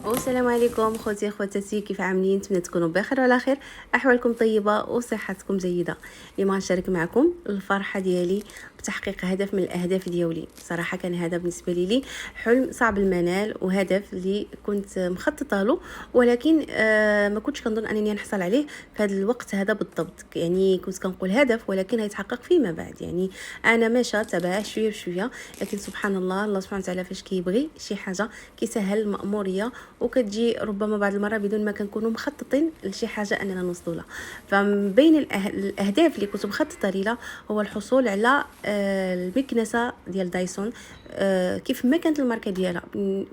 والسلام عليكم خوتي خواتاتي، كيف عاملين؟ نتمنى تكونوا بخير وعلى خير، احوالكم طيبه وصحتكم جيده. اليوم غنشارك معكم الفرحه ديالي بتحقيق هدف من الاهداف ديالي. صراحه كان هذا بالنسبه لي حلم صعب المنال وهدف اللي كنت مخططه له، ولكن ما كنتش كنظن انني نحصل عليه في هذا الوقت هذا بالضبط. يعني كنت كنقول هدف ولكن هيتحقق فيما بعد. يعني انا ماشيه تبعه شويه بشويه، لكن سبحان الله، الله سبحانه وتعالى فاش كيبغي شي حاجه كيسهل المأموريه، وكتجي ربما بعض المرات بدون ما كنكونوا مخططين لشي حاجه اننا نوصلوا لها. فمن بين الاهداف اللي كنت مخططه ليها هو الحصول على المكنسه ديال دايسون. كيف ما كانت الماركه ديالها،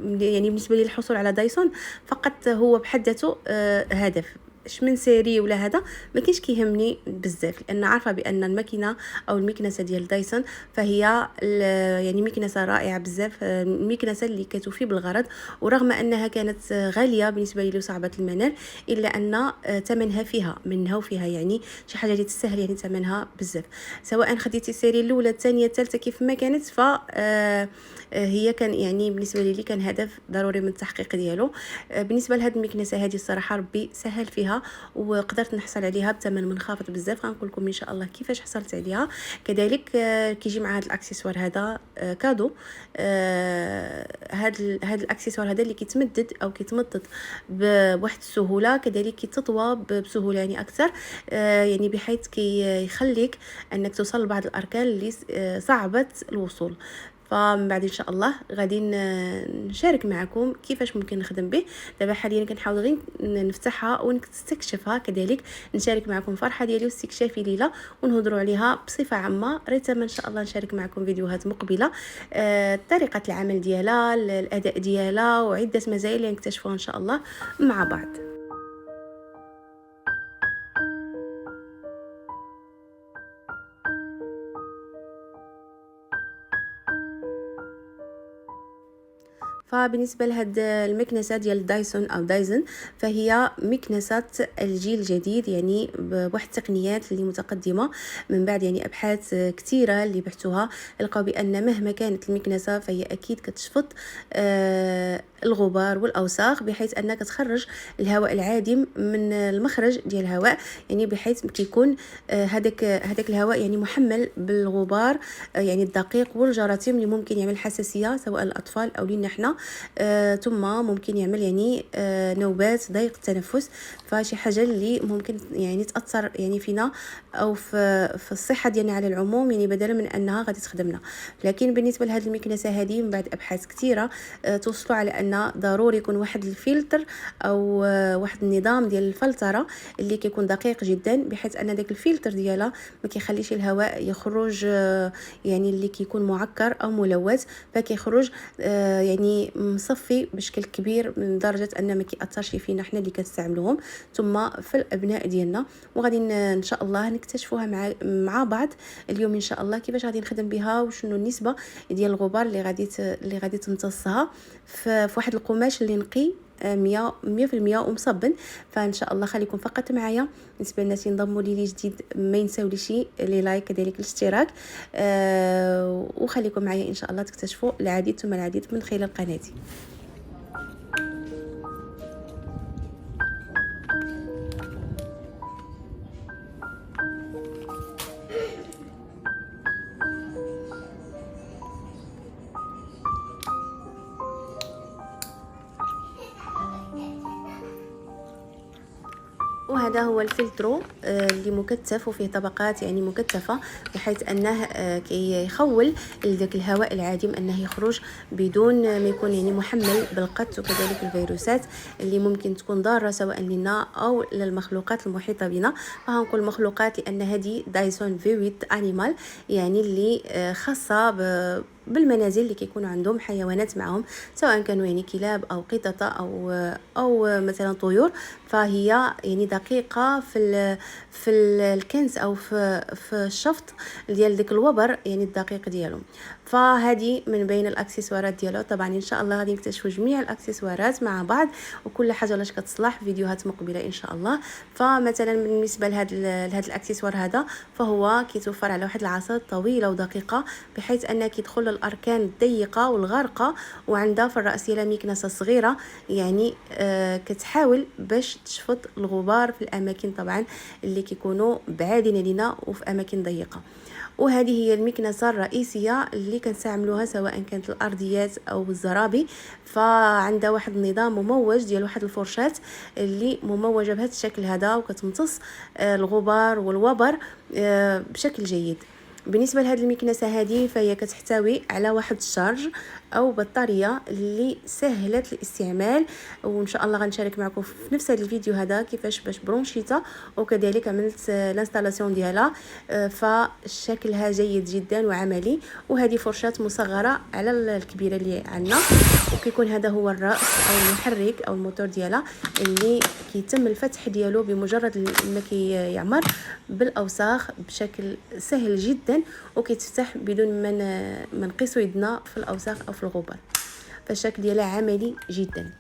يعني بالنسبه لي الحصول على دايسون فقط هو بحد ذاته هدف. اش من سيري ولا هذا ما كاينش كيهمني بزاف، لان عارفه بان الماكينه او المكنسه ديال دايسون فهي يعني مكنسه رائعه بزاف، المكنسه اللي كتوفي بالغرض. ورغم انها كانت غاليه بالنسبه لي وصعبه المنال، الا ان ثمنها فيها منها وفيها، يعني شي حاجه اللي تستاهل يعني ثمنها بزاف. سواء خديتي السيري الاولى الثانيه الثالثه كيف ما كانت، ف هي كان يعني بالنسبه لي كان هدف ضروري من التحقيق ديالو. بالنسبه لهاد المكنسه هذه الصراحه ربي سهل فيها وقدرت نحصل عليها بثمن منخفض بزاف. غنقول لكم ان شاء الله كيفاش حصلت عليها. كذلك كيجي مع هذا الاكسسوار هذا كادو. هذا الاكسسوار هذا اللي كيتمدد او كيتمطط بواحد السهوله، كذلك كيتطوى بسهوله يعني اكثر، يعني بحيث كيخليك انك توصل لبعض الاركان اللي صعبه الوصول. فمن بعد ان شاء الله غادي نشارك معكم كيفاش ممكن نخدم به. دابا حاليا كنحاول غير نفتحها ونستكشفها، كذلك نشارك معكم الفرحه ديالي واستكشافي ليها ونهضروا عليها بصفه عامه. ريتما ان شاء الله نشارك معكم فيديوهات مقبله، طريقه العمل ديالها، الاداء ديالها، وعده مزايا اللي نكتشفوها ان شاء الله مع بعض. فبالنسبه لهاد المكنسه ديال دايسون او دايزن، فهي مكنسه الجيل الجديد، يعني بواحد التقنيات اللي متقدمه من بعد يعني ابحاث كثيره اللي بحثوها. لقاو بان مهما كانت المكنسه فهي اكيد كتشفط الغبار والاوساخ، بحيث انك تخرج الهواء العادم من المخرج ديال الهواء، يعني بحيث كيكون هذاك الهواء يعني محمل بالغبار، يعني الدقيق والجراثيم اللي ممكن يعمل حساسيه سواء للاطفال او لينا حنا. ثم ممكن يعمل يعني نوبات ضيق التنفس، فشي حاجه اللي ممكن يعني تاثر يعني فينا او في الصحه ديالنا على العموم، يعني بدلا من انها غادي تخدمنا. لكن بالنسبه لهذه المكنسه هذه من بعد ابحاث كثيره توصلوا على ان ضروري يكون واحد الفلتر او واحد النظام ديال الفلتره اللي كيكون دقيق جدا، بحيث ان داك الفلتر ديالها ما كيخليش الهواء يخرج يعني اللي كيكون معكر او ملوث، فكيخرج يعني مصفي بشكل كبير من درجه ان ما كيأثرش فينا حنا اللي كنستعملوهم، ثم في الابناء ديالنا. وغادي ان شاء الله نكتشفوها مع بعض اليوم ان شاء الله، كيفاش غادي نخدم بها وشنو النسبه ديال الغبار اللي غادي تمتصها في واحد القماش اللي نقي 100% ومصبن. فان شاء الله خليكم فقط معايا. بالنسبه للناس اللي انضموا لي جديد ما ينساوليش لي لايك كذلك الاشتراك، وخليكم معايا ان شاء الله تكتشفوا العديد ثم العديد من خلال قناتي. وهذا هو الفلترو اللي مكثف وفيه طبقات يعني مكثفه، بحيث انه كيخول لذاك الهواء العادم انه يخرج بدون ما يكون يعني محمل بالقط، وكذلك الفيروسات اللي ممكن تكون ضاره سواء لنا او للمخلوقات المحيطه بنا. فهنقول مخلوقات لان هذه دايسون فيويت انيمال، يعني اللي خاصه بالمنازل اللي كيكون عندهم حيوانات معهم، سواء كانوا يعني كلاب او قطط او مثلا طيور. فهي يعني دقيقه في الكنس او في الشفط ديال ديك الوبر، يعني الدقيق ديالهم. فهذه من بين الاكسسوارات ديالو. طبعا ان شاء الله غادي نكتشفوا جميع الاكسسوارات مع بعض وكل حاجه لاش كتصلح في فيديوهات مقبله ان شاء الله. فمثلا بالنسبه لهذا الاكسسوار هذا فهو كيتوفر على واحد العصا طويله ودقيقه، بحيث انه كيدخل الاركان الضيقه والغارقه، وعندها في الراس ديالها مكنسه صغيره، يعني كتحاول باش تشفط الغبار في الاماكن طبعا اللي كيكونوا بعادين علينا وفي اماكن ضيقه. وهذه هي المكنسه الرئيسيه اللي كنستعملوها سواء كانت الارضيات او الزرابي. فعندها واحد النظام مموج ديال واحد الفرشات اللي مموجه بهذا الشكل هذا، وكتمتص الغبار والوبر بشكل جيد. بالنسبه لهذه المكنسه هذه فهي كتحتوي على واحد الشارج او بطاريه اللي سهله الاستعمال، وان شاء الله غنشارك معكم في نفس هذا الفيديو هذا كيفاش باش برونشيتا، وكذلك عملت الانستالاسيون ديالها. فشكلها جيد جدا وعملي. وهذه فرشاه مصغره على الكبيره اللي عندنا، وكيكون هذا هو الراس او المحرك او الموتور ديالها اللي كيتم الفتح ديالو بمجرد ما كيعمر بالاوساخ بشكل سهل جدا، وكيتفتح بدون ما نقيسو يدنا في الاوساخ او في الغبار. فالشكل ديالها عملي جدا.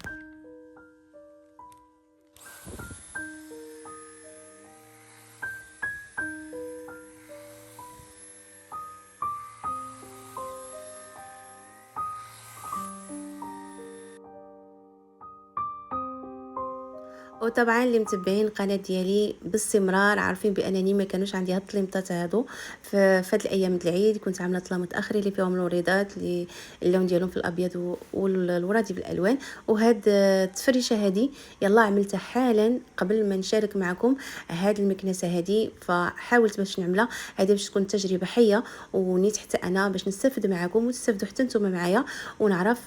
وطبعا اللي متبعين القناه ديالي باستمرار عارفين بانني ما كانوش عندي هاد الطليمطات هادو في هاد الايام د العيد. كنت عامله طلا متاخرين اللي فيهم الوريدات اللي اللون ديالهم في الابيض والورادي بالالوان. وهاد التفريشه هادي يلا عملتها حالا قبل ما نشارك معكم هاد المكنسه هادي، فحاولت باش نعملها هادي باش تكون تجربه حيه، ونيت حتى انا باش نستفد معكم وتستفدوا حتى نتوما معايا، ونعرف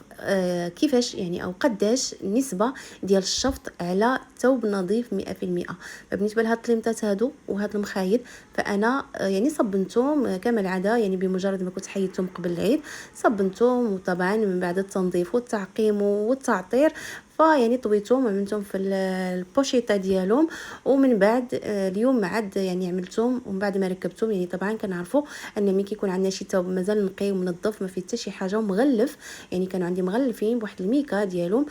كيفاش يعني او قداش النسبه ديال الشفط على ثوب نظيف 100%. فبالنسبه لهاد الطليمطات هادو وهاد المخايط فانا يعني صبنتهم كما العاده، يعني بمجرد ما كنت حيدتهم قبل العيد صبنتهم، وطبعا من بعد التنظيف والتعقيم والتعطير فيعني طويتهم وعملتهم في البوشيطه ديالهم. ومن بعد اليوم عاد يعني عملتهم، ومن بعد ما ركبتهم يعني طبعا كنعرفوا ان ملي كيكون عندنا شي ثوب مازال نقي ومنظف ما فيه حتى شي حاجه ومغلف، يعني كانوا عندي مغلفين بواحد الميكا ديالهم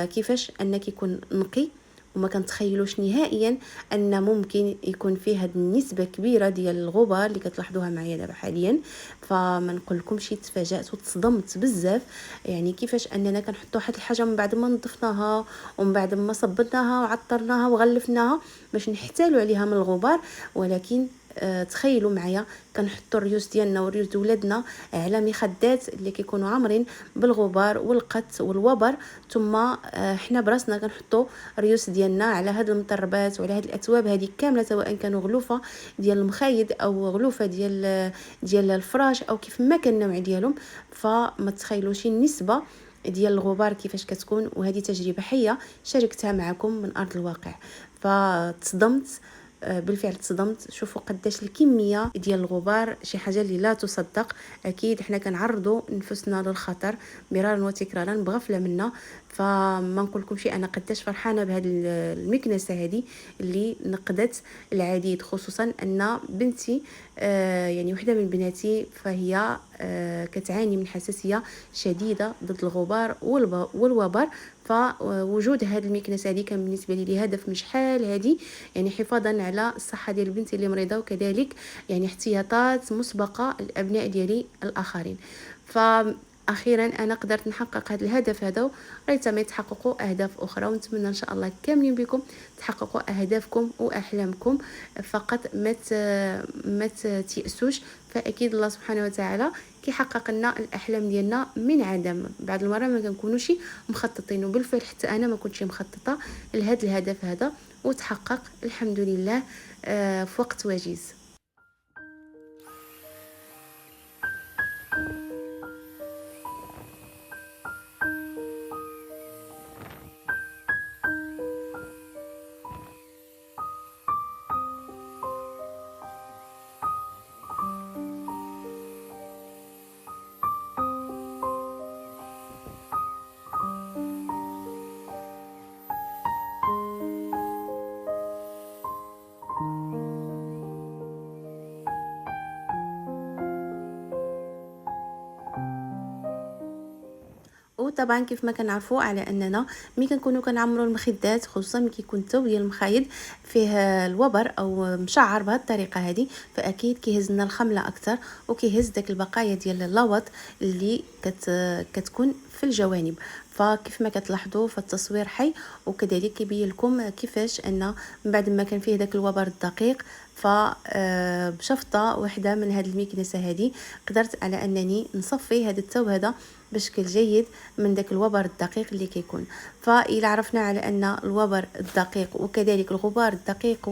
كيفاش ان كيكون نقي، وما كنتخيلوش نهائيا ان ممكن يكون فيه هاد النسبه كبيره ديال الغبار اللي كتلاحظوها معايا دابا حاليا. فما نقول لكمش تفاجات وتصدمت بزاف، يعني كيفاش اننا كنحطوا واحد الحاجه من بعد ما نظفناها ومن بعد ما صبناها وعطرناها وغلفناها باش نحتالوا عليها من الغبار، ولكن تخيلوا معايا كنحطوا الريوس ديالنا وريوس ولادنا على مخدات اللي كيكونوا عامرين بالغبار والقط والوبر، ثم حنا براسنا كنحطوا الريوس ديالنا على هاد المطربات وعلى هاد الاثواب هذه كامله، سواء كانوا غلوفه ديال المخايد او غلوفه ديال الفراش او كيف ما كان النوع ديالهم. فما تخيلوش النسبه ديال الغبار كيفاش كتكون، وهذه تجربه حيه شاركتها معكم من ارض الواقع. فتصدمت بالفعل تصدمت. شوفوا قداش الكميه ديال الغبار شي حاجه اللي لا تصدق. اكيد حنا كنعرضوا نفسنا للخطر مرارا وتكرارا بغفله منا. فما نقول لكم شيء انا قداش فرحانه بهذه المكنسه هذه اللي نقدت العديد، خصوصا ان بنتي يعني وحده من بناتي فهي كتعاني من حساسيه شديده ضد الغبار والوبر. فوجود هذه المكنسه هذه كان بالنسبه لي هدف من شحال هذه، يعني حفاظا على الصحه ديال بنتي اللي مريضه، وكذلك يعني احتياطات مسبقه للابناء ديالي الاخرين. اخيرا انا قدرت نحقق هذا الهدف هذا، ريتما يتحققوا اهداف اخرى، ونتمنى ان شاء الله كاملين بكم تحققوا اهدافكم واحلامكم. فقط ما تيأسوش، فاكيد الله سبحانه وتعالى كيحقق لنا الاحلام ديالنا من عدم. بعض المرات ما كنكونوش مخططين، وبالفعل حتى انا ما كنتش مخططه لهذا الهدف هذا، وتحقق الحمد لله في وقت وجيز. وطبعا كيف ما كنعرفوا على اننا ملي كنكونوا كنعمروا المخدات خصوصا ملي كيكون الثوب ديال المخايد فيه الوبر او مشعر بهذه الطريقه هذه، فاكيد كيهز لنا الخمله اكثر وكيهز داك البقايا ديال اللوط اللي كتكون في الجوانب. فكيف ما كتلاحظوا فالتصوير حي، وكذلك كيبين لكم كيفاش ان من بعد ما كان فيه داك الوبر الدقيق بشفطه واحده من هذه المكنسه هذه قدرت على انني نصفي هذا الثوب هذا بشكل جيد من داك الوبر الدقيق اللي كيكون. فإلا عرفنا على ان الوبر الدقيق وكذلك الغبار الدقيق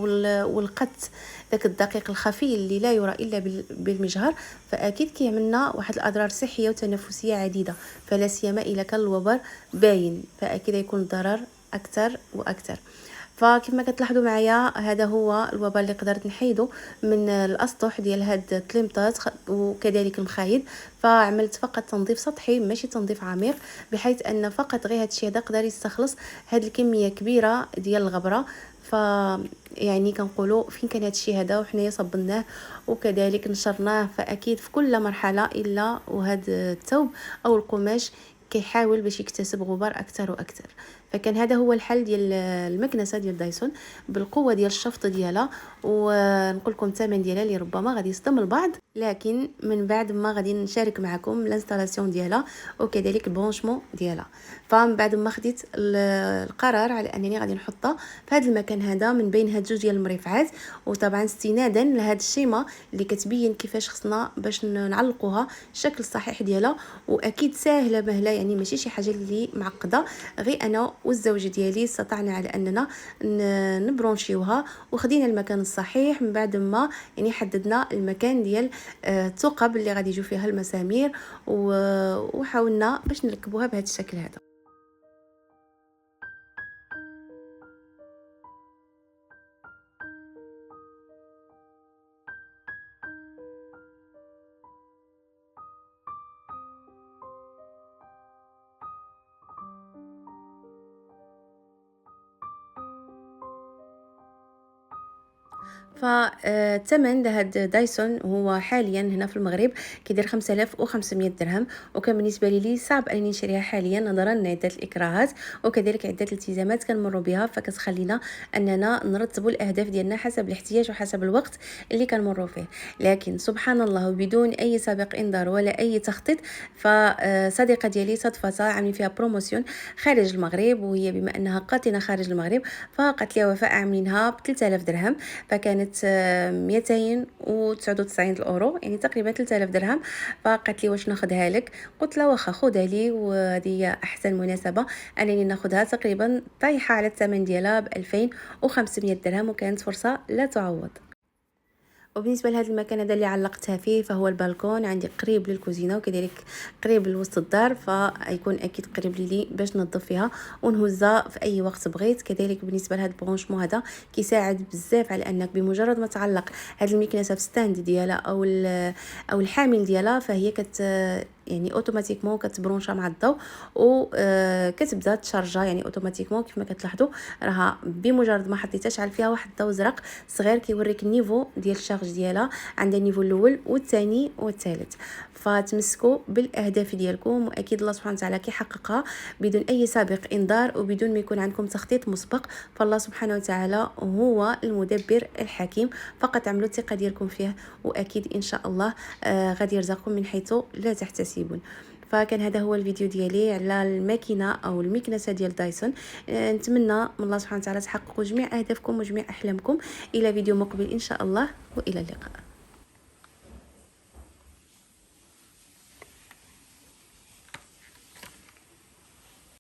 والقط داك الدقيق الخفي اللي لا يرى الا بالمجهر، فاكيد كيعملنا واحد الاضرار صحيه وتنفسيه عديده، فلا سيما الا كان الوبر باين فاكيد يكون الضرر اكثر واكثر. فكيف ما كتلاحظوا معايا هذا هو الوبر اللي قدرت نحيده من الاسطح ديال هاد التليمطات وكذلك المخايد. فعملت فقط تنظيف سطحي ماشي تنظيف عميق، بحيث ان فقط غير هذا الشيء هذا قدر يستخلص هاد الكميه كبيره ديال الغبره. يعني كنقولوا فين كان هذا الشيء هذا وحنايا صبناه وكذلك نشرناه، فاكيد في كل مرحله الا وهذا الثوب او القماش كيحاول باش يكتسب غبار اكثر واكثر. فكان هذا هو الحل ديال المكنسه ديال دايسون بالقوه ديال الشفط ديالها. ونقول لكم الثمن ديالها اللي ربما غادي يصدم البعض، لكن من بعد ما غادي نشارك معكم الانستالاسيون ديالها وكذلك البرونشمون ديالها. فمن بعد ما خديت القرار على انني غادي نحطها في هذا المكان هذا من بين هاد جوج ديال المرفعات، وطبعا استنادا لهذا الشيمه اللي كتبين كيفاش خصنا باش نعلقوها الشكل الصحيح ديالها. واكيد ساهله مهله، يعني ماشي شي حاجه اللي معقده، غير انا والزوج ديالي استطعنا على اننا نبرونشيوها وخدينا المكان الصحيح من بعد ما يعني حددنا المكان ديال الثقب اللي غادي يجوا فيها المسامير وحاولنا باش نركبوها بهذا الشكل هذا. فالثمن هاد دايسون هو حاليا هنا في المغرب كيدير 5500 درهم، وكان بالنسبه لي صعب انني نشريها حاليا نظرا لعده الاكراهات وكذلك عده الالتزامات كنمروا بها، فكتخلينا اننا نرتبوا الاهداف ديالنا حسب الاحتياج وحسب الوقت اللي كنمروا فيه. لكن سبحان الله وبدون اي سابق انذار ولا اي تخطيط، فصديقه ديالي صدفتها عاملين فيها بروموسيون خارج المغرب، وهي بما انها قاطنه خارج المغرب فقالت لي وفاء عاملينها ب 3000 درهم، فكانت 299 الاورو يعني تقريبا 3000 درهم. فقالت لي واش ناخذها لك؟ قلت لها واخا خذها لي، وهذه هي احسن مناسبه انني ناخذها تقريبا طايحه على الثمن ديالها ب 2500 درهم، وكانت فرصه لا تعوض. وبالنسبه لهذا المكان هذا اللي علقتها فيه فهو البالكون عندي قريب للكوزينه وكذلك قريب لوسط الدار، فيكون اكيد قريب لي باش ننظف فيها ونهزها في اي وقت بغيت. كذلك بالنسبه لهذا البرونشمون هذا كيساعد بزاف على انك بمجرد ما تعلق هذه المكنسه في ستاند ديالها او الحامل ديالها فهي يعني اوتوماتيكمون كتبرونشا مع الضوء وكتبدا تشارجا يعني اوتوماتيكمون. كيف ما كتلاحظوا راها بمجرد ما حطيتها شعل فيها واحد الضوء زرق صغير كيوريك النيفو ديال الشارج ديالها، عندها النيفو الاول والثاني والثالث. فتمسكوا بالاهداف ديالكم واكيد الله سبحانه وتعالى كيحققها بدون اي سابق انذار وبدون ما يكون عندكم تخطيط مسبق، فالله سبحانه وتعالى هو المدبر الحكيم، فقط عملوا الثقه ديالكم فيه واكيد ان شاء الله غادي يرزقكم من حيث لا تحتسبون. فكان هذا هو الفيديو ديالي على الماكينه او المكنسه ديال دايسون. نتمنى من الله سبحانه وتعالى تحققوا جميع اهدافكم وجميع احلامكم. الى فيديو مقبل ان شاء الله، والى اللقاء.